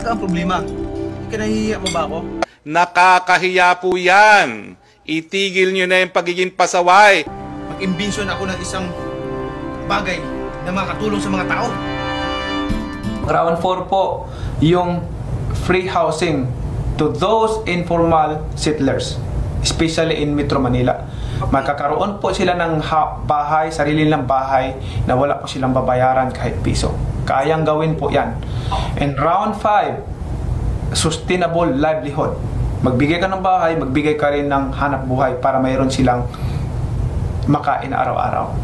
Basta ang problema, kinahihiya mo ba ako? Nakakahiya po yan. Itigil nyo na yung pagiging pasaway. Mag-imbensyon ako ng isang bagay na makatulong sa mga tao. Round 4 po, yung free housing to those informal settlers, especially in Metro Manila. Magkakaroon po sila ng bahay, sarili nilang bahay na wala po silang babayaran kahit piso. Kayang gawin po yan. And round 5, sustainable livelihood. Magbigay ka ng bahay, magbigay ka rin ng hanap buhay para mayroon silang makain araw-araw.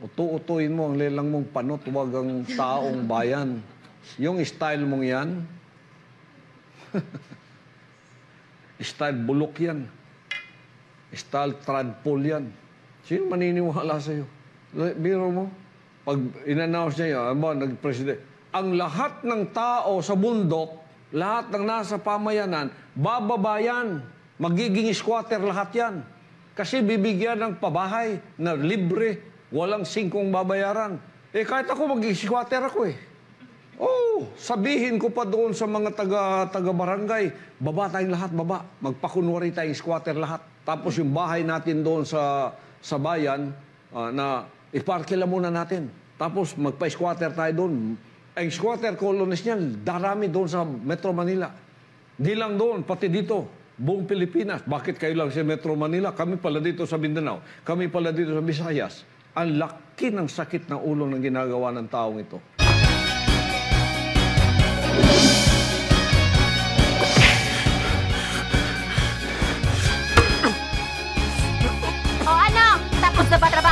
Utu-utuin mo ang lelang mong panot, huwag ang taong bayan. Yung style mong yan, style bulok yan. Style tradpole yan. Sino maniniwala sa'yo? Biro mo, pag in-announce niya yan, nag-president, ang lahat ng tao sa bundok, lahat ng nasa pamayanan, bababayan, magiging squatter lahat yan. Kasi bibigyan ng pabahay na libre, walang singkong babayaran. Eh kahit ako magiging squatter ako eh. Oh, sabihin ko pa doon sa mga taga-barangay, baba tayong lahat, baba. Magpakunwari tayong squatter lahat. Tapos yung bahay natin doon sa bayan, na iparkila muna natin. Tapos magpa-squatter tayo doon. Ang squatter colonies niyan, darami doon sa Metro Manila. Di lang doon, pati dito, buong Pilipinas. Bakit kayo lang sa Metro Manila? Kami pala dito sa Mindanao. Kami pala dito sa Visayas. Ang laki ng sakit ng ulo ng ginagawa ng taong ito. O ano? Tapos na ba trabaho